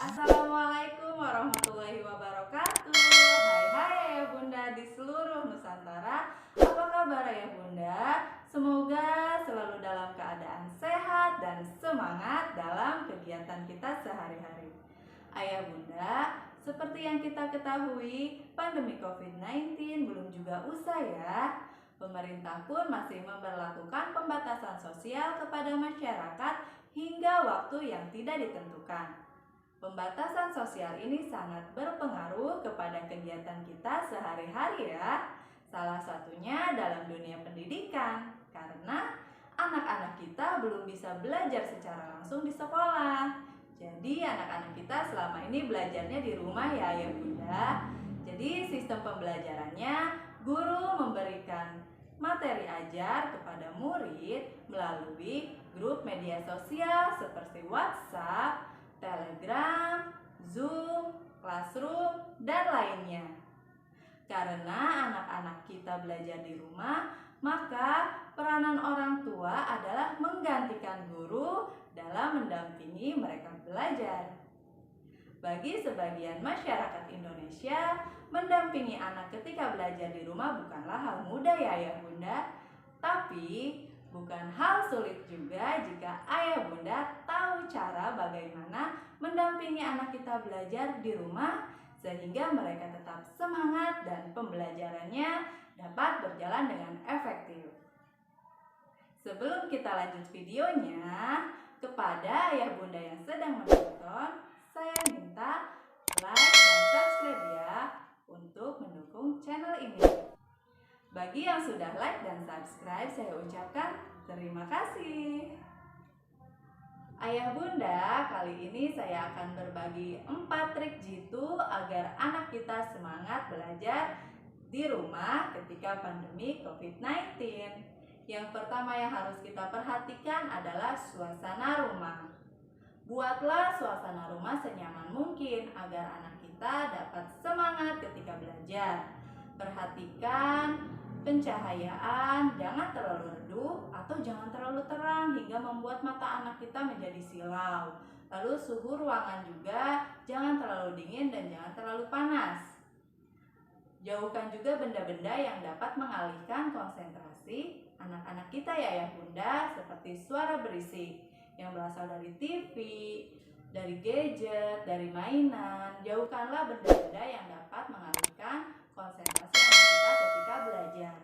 Assalamualaikum warahmatullahi wabarakatuh. Hai ayah bunda di seluruh Nusantara. Apa kabar ayah bunda? Semoga selalu dalam keadaan sehat dan semangat dalam kegiatan kita sehari-hari. Ayah bunda, seperti yang kita ketahui, pandemi COVID-19 belum juga usai ya. Pemerintah pun masih memberlakukan pembatasan sosial kepada masyarakat hingga waktu yang tidak ditentukan. Pembatasan sosial ini sangat berpengaruh kepada kegiatan kita sehari-hari ya. Salah satunya dalam dunia pendidikan, karena anak-anak kita belum bisa belajar secara langsung di sekolah. Jadi anak-anak kita selama ini belajarnya di rumah ya ayah bunda. Jadi sistem pembelajarannya, guru memberikan materi ajar kepada murid melalui grup media sosial seperti WhatsApp, Telegram, Zoom, Classroom, dan lainnya. Karena anak-anak kita belajar di rumah, maka peranan orang tua adalah menggantikan guru dalam mendampingi mereka belajar. Bagi sebagian masyarakat Indonesia, mendampingi anak ketika belajar di rumah bukanlah hal mudah ya ayah bunda. Tapi bukan hal sulit juga jika ayah bunda tahu cara bagaimana mendampingi anak kita belajar di rumah sehingga mereka tetap semangat dan pembelajarannya dapat berjalan dengan efektif. Sebelum kita lanjut videonya, kepada ayah bunda yang sedang menonton, saya minta like dan subscribe ya untuk mendukung channel ini. Bagi yang sudah like dan subscribe, saya ucapkan terima kasih. Ayah bunda, kali ini saya akan berbagi 4 trik jitu agar anak kita semangat belajar di rumah ketika pandemi COVID-19. Yang pertama yang harus kita perhatikan adalah suasana rumah. Buatlah suasana rumah senyaman mungkin agar anak kita dapat semangat ketika belajar. Perhatikan pencahayaan, jangan terlalu redup atau jangan terlalu terang hingga membuat mata anak kita menjadi silau. Lalu suhu ruangan juga jangan terlalu dingin dan jangan terlalu panas. Jauhkan juga benda-benda yang dapat mengalihkan konsentrasi anak-anak kita ya ayah bunda, seperti suara berisik yang berasal dari TV, dari gadget, dari mainan. Jauhkanlah benda-benda yang dapat mengalihkan konsentrasi anak kita ketika belajar.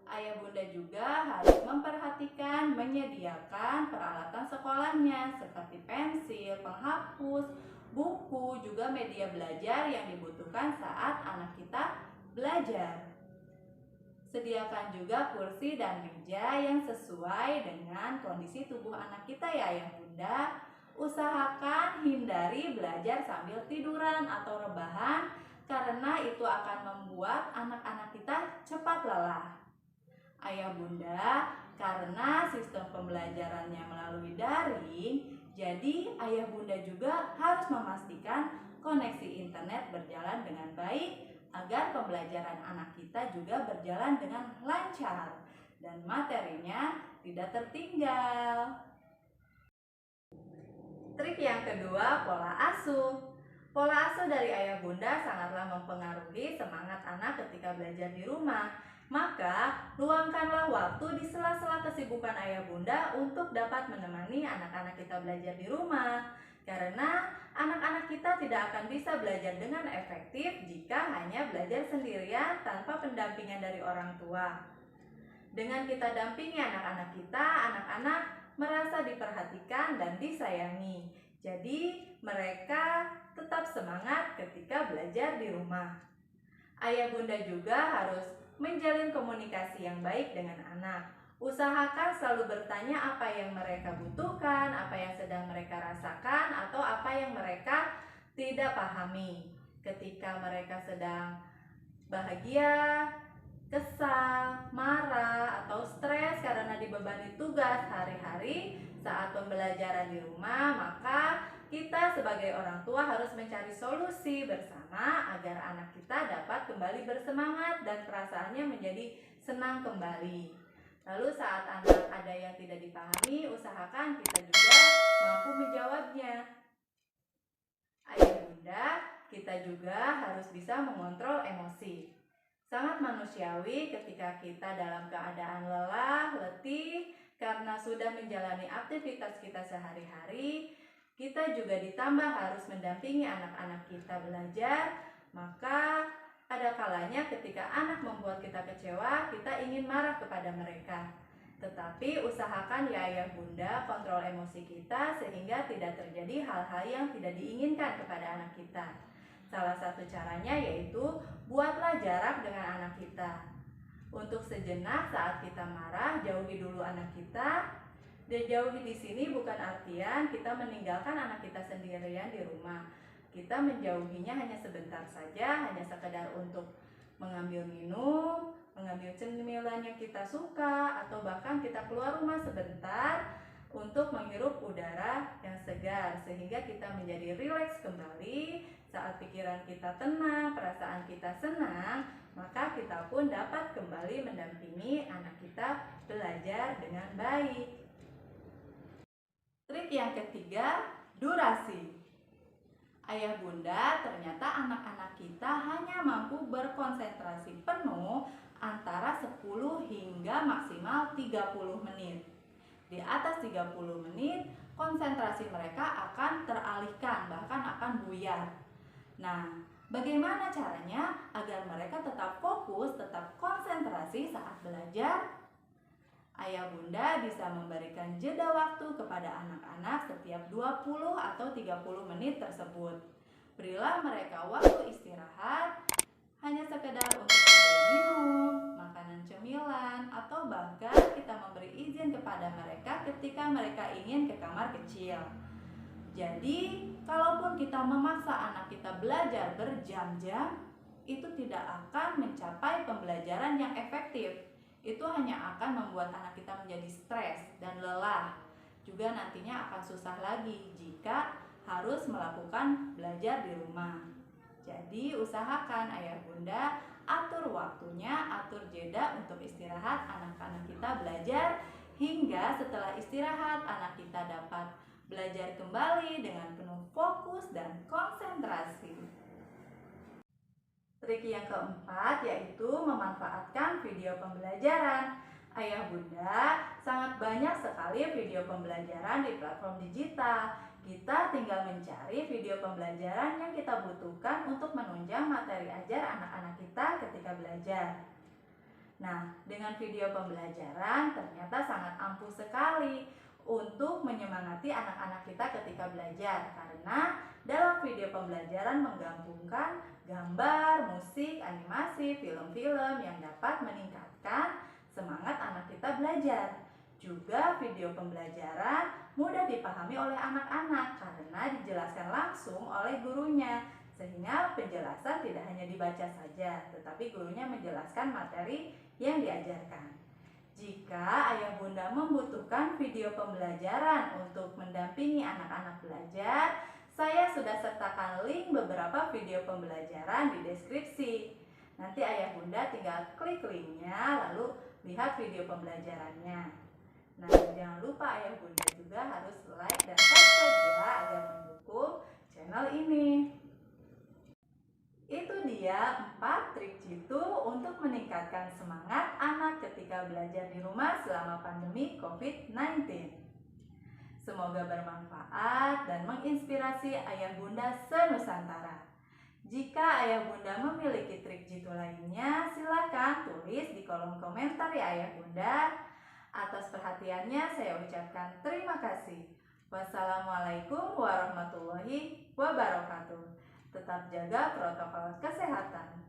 Ayah bunda juga harus memperhatikan menyediakan peralatan sekolahnya seperti pensil, penghapus, buku, juga media belajar yang dibutuhkan saat anak kita belajar. Sediakan juga kursi dan meja yang sesuai dengan kondisi tubuh anak kita ya ayah bunda. Usahakan hindari belajar sambil tiduran atau rebahan karena itu akan membuat anak-anak kita cepat lelah. Ayah bunda, karena sistem pembelajarannya melalui daring, jadi ayah bunda juga harus memastikan koneksi internet berjalan dengan baik agar pembelajaran anak kita juga berjalan dengan lancar dan materinya tidak tertinggal. Trik yang kedua, pola asuh. Pola asuh dari ayah bunda sangatlah mempengaruhi semangat anak ketika belajar di rumah. Maka, luangkanlah waktu di sela-sela kesibukan ayah bunda untuk dapat menemani anak-anak kita belajar di rumah. Karena anak-anak kita tidak akan bisa belajar dengan efektif jika hanya belajar sendirian tanpa pendampingan dari orang tua. Dengan kita dampingi anak-anak kita, anak-anak merasa diperhatikan dan disayangi. Jadi mereka tetap semangat ketika belajar di rumah. Ayah bunda juga harus menjalin komunikasi yang baik dengan anak. Usahakan selalu bertanya apa yang mereka butuhkan, apa yang sedang mereka rasakan, atau apa yang mereka tidak pahami. Ketika mereka sedang bahagia, kesal, marah, atau stres karena dibebani tugas hari-hari saat pembelajaran di rumah, maka kita sebagai orang tua harus mencari solusi bersama agar anak kita dapat kembali bersemangat dan perasaannya menjadi senang kembali. Lalu saat anak ada yang tidak dipahami, usahakan kita juga mampu menjawabnya. kita juga harus bisa mengontrol emosi. Sangat manusiawi ketika kita dalam keadaan lelah, letih, karena sudah menjalani aktivitas kita sehari-hari, kita juga ditambah harus mendampingi anak-anak kita belajar, maka ada kalanya ketika anak membuat kita kecewa, kita ingin marah kepada mereka. Tetapi usahakan ya ayah bunda kontrol emosi kita sehingga tidak terjadi hal-hal yang tidak diinginkan kepada anak kita. Salah satu caranya yaitu buatlah jarak dengan anak kita. Untuk sejenak saat kita marah, jauhi dulu anak kita. Dan jauhi di sini bukan artian kita meninggalkan anak kita sendirian di rumah. Kita menjauhinya hanya sebentar saja, hanya sekedar untuk mengambil minum, mengambil cemilan yang kita suka, atau bahkan kita keluar rumah sebentar untuk menghirup udara yang segar sehingga kita menjadi rileks kembali. Saat pikiran kita tenang, perasaan kita senang, maka kita pun dapat kembali mendampingi anak kita belajar dengan baik. Trik yang ketiga, durasi. Ayah bunda, ternyata anak-anak kita hanya mampu berkonsentrasi penuh antara 10 hingga maksimal 30 menit. Di atas 30 menit, konsentrasi mereka akan teralihkan, bahkan akan buyar. Nah, bagaimana caranya agar mereka tetap fokus, tetap konsentrasi saat belajar? Ayah bunda bisa memberikan jeda waktu kepada anak-anak setiap 20 atau 30 menit tersebut. Berilah mereka waktu istirahat, hanya sekedar untuk minum, makanan cemilan, atau bahkan kita memberi izin kepada mereka ketika mereka ingin ke kamar kecil. Jadi, kalaupun kita memaksa anak kita belajar berjam-jam, itu tidak akan mencapai pembelajaran yang efektif. Itu hanya akan membuat anak kita menjadi stres dan lelah. Juga nantinya akan susah lagi jika harus melakukan belajar di rumah. Jadi, usahakan ayah bunda atur waktunya, atur jeda untuk istirahat anak-anak kita belajar, hingga setelah istirahat anak kita dapat belajar kembali dengan penuh fokus dan konsentrasi. Trik yang keempat yaitu memanfaatkan video pembelajaran. Ayah bunda, sangat banyak sekali video pembelajaran di platform digital. Kita tinggal mencari video pembelajaran yang kita butuhkan untuk menunjang materi ajar anak-anak kita ketika belajar. Nah, dengan video pembelajaran ternyata sangat ampuh sekali untuk menyemangati anak-anak kita ketika belajar, karena dalam video pembelajaran menggabungkan gambar, musik, animasi, film-film yang dapat meningkatkan semangat anak kita belajar. Juga video pembelajaran mudah dipahami oleh anak-anak karena dijelaskan langsung oleh gurunya, sehingga penjelasan tidak hanya dibaca saja, tetapi gurunya menjelaskan materi yang diajarkan. Jika ayah bunda membutuhkan video pembelajaran untuk mendampingi anak-anak belajar, saya sudah sertakan link beberapa video pembelajaran di deskripsi. Nanti ayah bunda tinggal klik linknya lalu lihat video pembelajarannya. Nah, jangan lupa ayah bunda juga harus like dan subscribe ya agar mendukung channel ini. Itu dia 4 trik jitu untuk meningkatkan semangat anak ketika belajar di rumah selama pandemi COVID-19. Semoga bermanfaat dan menginspirasi ayah bunda se-Nusantara. Jika ayah bunda memiliki trik jitu lainnya, silakan tulis di kolom komentar ya ayah bunda. Atas perhatiannya saya ucapkan terima kasih. Wassalamualaikum warahmatullahi wabarakatuh. Tetap jaga protokol kesehatan.